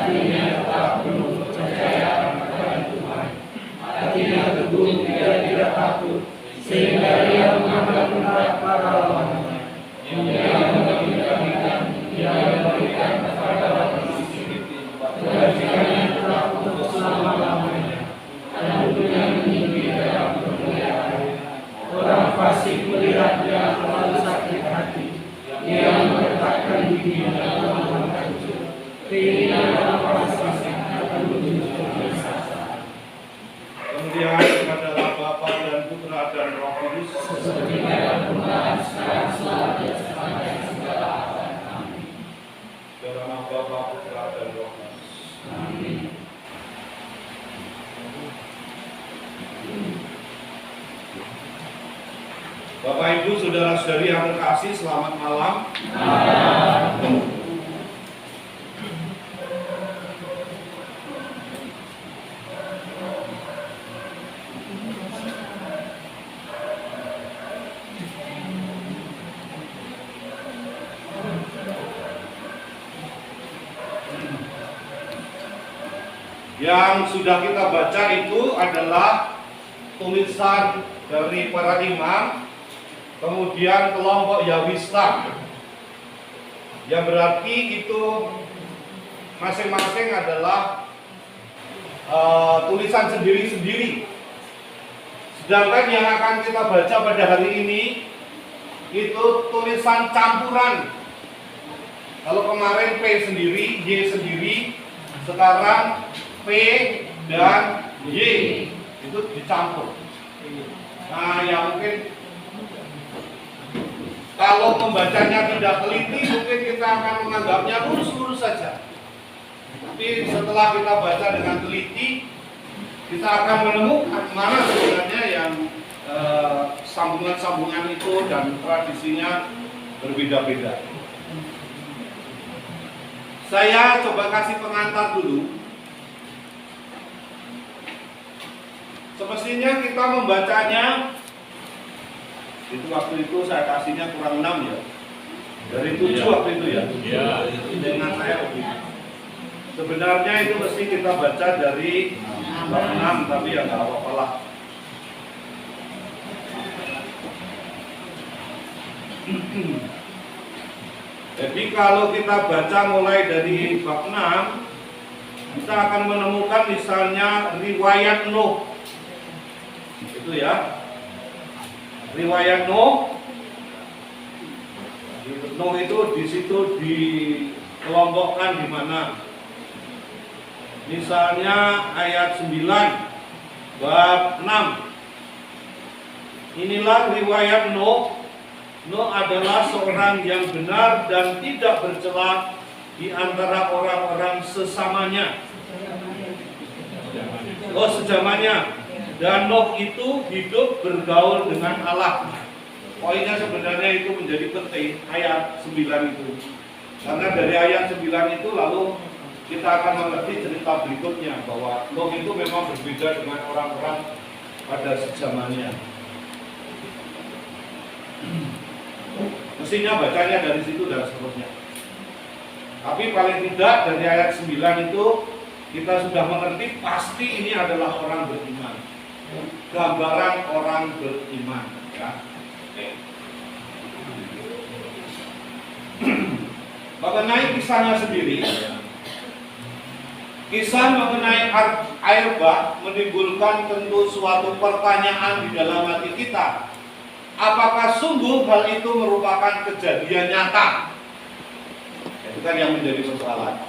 hatinya tetap penuh percaya kepada Tuhan. Hatinya teguh, dia tidak takut, sehingga ia menghadap para lawannya. Dia memberikan kepada orang miskin. Kebajikannya tetap untuk selama-lamanya, dan hidupnya meninggi dalam kemuliaan. Orang fasik melihat dia terlalu sakit hati. Dia meletakkan dirinya dalam rumah hancur. Keinginan orang fasik akan menuju kesesatan. Kemuliaan kepada Bapa dan Putra dan Roh Kudus, seperti pada permulaan, sekarang, selamanya, sampai segala abad. Amin. dalam nama Bapa, Putra dan Roh Kudus. Amin. Bapak Ibu, saudara-saudari yang terkasih, selamat malam. Yang sudah kita baca itu adalah tulisan dari para imam, kemudian kelompok Yahwistam, yang berarti itu masing-masing adalah tulisan sendiri-sendiri. Sedangkan yang akan kita baca pada hari ini itu tulisan campuran. Kalau kemarin P sendiri, Y sendiri, sekarang P dan Y itu dicampur. Nah, ya mungkin kalau membacanya tidak teliti, mungkin kita akan menganggapnya lurus-lurus saja. Tapi setelah kita baca dengan teliti, kita akan menemukan mana sebenarnya yang sambungan-sambungan itu dan tradisinya berbeda-beda. Saya coba kasih pengantar dulu. Semestinya kita membacanya, itu waktu itu saya kasihnya kurang 6 ya, dari 7 waktu itu ya. Dengan saya begitu. Sebenarnya itu mesti kita baca dari bab 6, tapi ya nggak apa-apa lah. Jadi kalau kita baca mulai dari bab 6, kita akan menemukan misalnya riwayat Nuh. Itu ya, riwayat Nuh. Nuh itu di situ dikelompokkan di mana? Misalnya ayat 9 bab 6. Inilah riwayat Nuh. Nuh adalah seorang yang benar dan tidak bercela di antara orang-orang sesamanya. Sejamannya. Dan Nuh itu hidup bergaul dengan Allah. Poinnya sebenarnya itu menjadi penting, ayat 9 itu. Karena dari ayat 9 itu lalu kita akan mengerti cerita berikutnya, bahwa Nuh itu memang berbeda dengan orang-orang pada sejamannya. Mestinya bacanya dari situ dan seterusnya. Tapi paling tidak dari ayat 9 itu kita sudah mengerti pasti ini adalah orang beriman. Gambaran orang beriman, ya. Mengenai kisahnya sendiri, kisah mengenai air bah menimbulkan tentu suatu pertanyaan di dalam hati kita. Apakah sungguh hal itu merupakan kejadian nyata? Itu kan yang menjadi persoalan.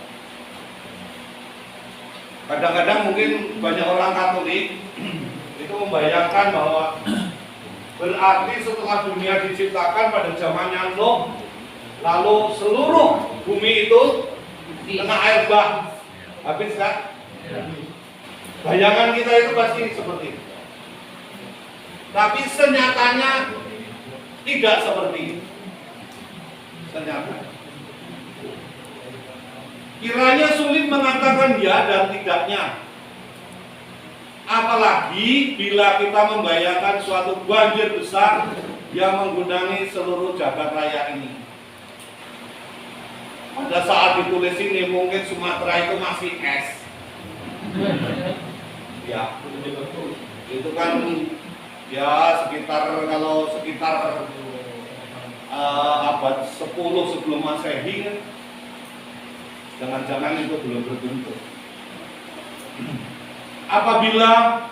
Kadang-kadang mungkin banyak orang Katolik itu membayangkan bahwa berarti setelah dunia diciptakan pada zamannya Nuh, lalu seluruh bumi itu kena air bah, habis kan? Bayangan kita itu pasti seperti itu. Tapi senyatanya tidak seperti itu. Senyatanya. Kiranya sulit mengatakan ya dan tidaknya. Apalagi bila kita membayangkan suatu banjir besar yang menggenangi seluruh jagat raya ini. Pada saat ditulis ini mungkin Sumatera itu masih es. Ya, itu kan ya sekitar abad 10 sebelum Masehi kan. Jangan-jangan itu belum berbentuk. Apabila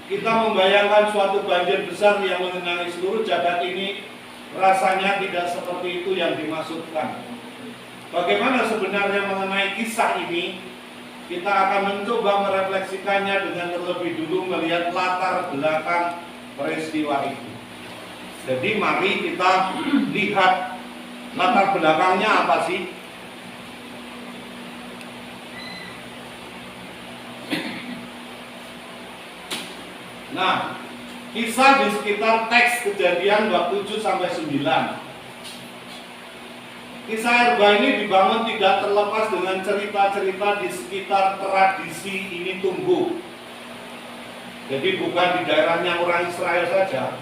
kita membayangkan suatu banjir besar yang mengenangi seluruh jagat ini, rasanya tidak seperti itu yang dimaksudkan. Bagaimana sebenarnya mengenai kisah ini? Kita akan mencoba merefleksikannya dengan terlebih dulu melihat latar belakang peristiwa itu. Jadi mari kita lihat latar belakangnya apa sih? Nah, kisah di sekitar teks Kejadian 27 sampai 9. Kisah Herba ini dibangun tidak terlepas dengan cerita-cerita di sekitar tradisi ini tumbuh. Jadi bukan di daerahnya orang Israel saja,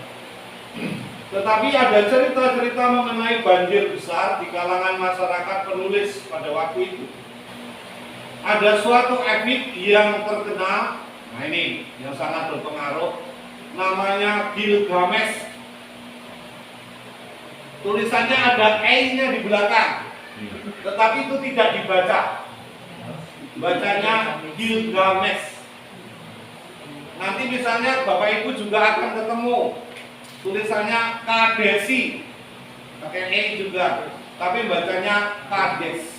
tetapi ada cerita-cerita mengenai banjir besar di kalangan masyarakat penulis pada waktu itu. Ada suatu epik yang terkenal. Nah ini yang sangat berpengaruh, namanya Gilgamesh. Tulisannya ada E-nya di belakang, tetapi itu tidak dibaca. Bacanya Gilgamesh. Nanti misalnya Bapak Ibu juga akan ketemu tulisannya Kadesi, pakai E juga, tapi bacanya Kades.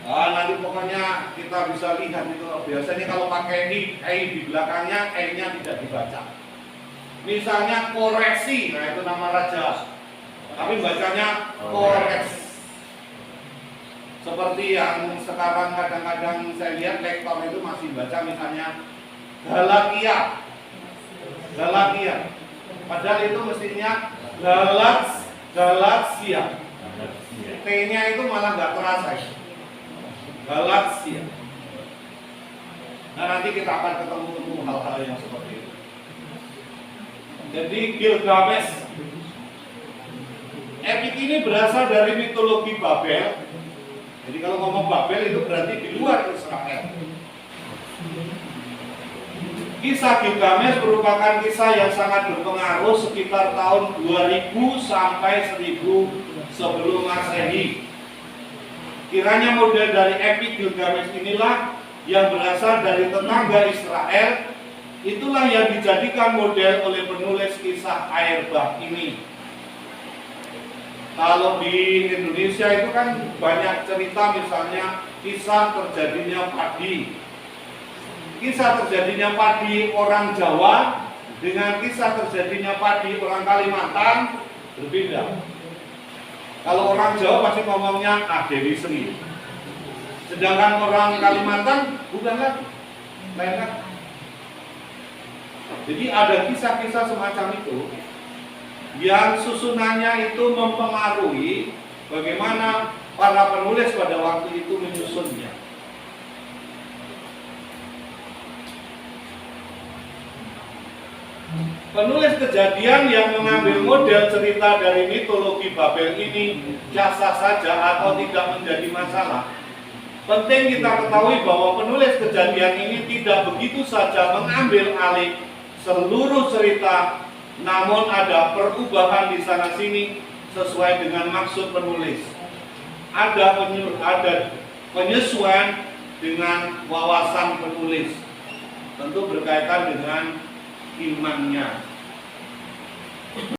Nanti pokoknya kita bisa lihat itu. Biasanya kalau pakai E di belakangnya, E-nya tidak dibaca. Misalnya Koresi, nah itu nama raja, tapi bacanya Kores. Seperti yang sekarang kadang-kadang saya lihat lektor itu masih baca misalnya Galatia. Padahal itu mestinya Galatia. T-nya itu malah nggak terasa. Galatia. Nah nanti kita akan ketemu hal-hal yang seperti itu. Jadi Gilgamesh, epik ini berasal dari mitologi Babel. Jadi kalau ngomong Babel itu berarti di luar Israel. Kisah Gilgamesh merupakan kisah yang sangat berpengaruh sekitar tahun 2000 sampai 1000 sebelum Masehi. Kiranya model dari epik Gilgamesh inilah yang berasal dari tetangga Israel, itulah yang dijadikan model oleh penulis kisah air bah ini. Kalau di Indonesia itu kan banyak cerita, misalnya kisah terjadinya padi. Kisah terjadinya padi orang Jawa dengan kisah terjadinya padi orang Kalimantan berbeda. Kalau orang Jawa pasti ngomongnya Dewi Sri. Sedangkan orang Kalimantan bukan lagi, lain lagi. Jadi ada kisah-kisah semacam itu yang susunannya itu mempengaruhi bagaimana para penulis pada waktu itu menyusunnya. Penulis Kejadian yang mengambil model cerita dari mitologi Babel ini sah saja atau tidak menjadi masalah. Penting kita ketahui bahwa penulis Kejadian ini tidak begitu saja mengambil alih seluruh cerita, namun ada perubahan di sana sini sesuai dengan maksud penulis. Ada penyesuaian dengan wawasan penulis, tentu berkaitan dengan imannya.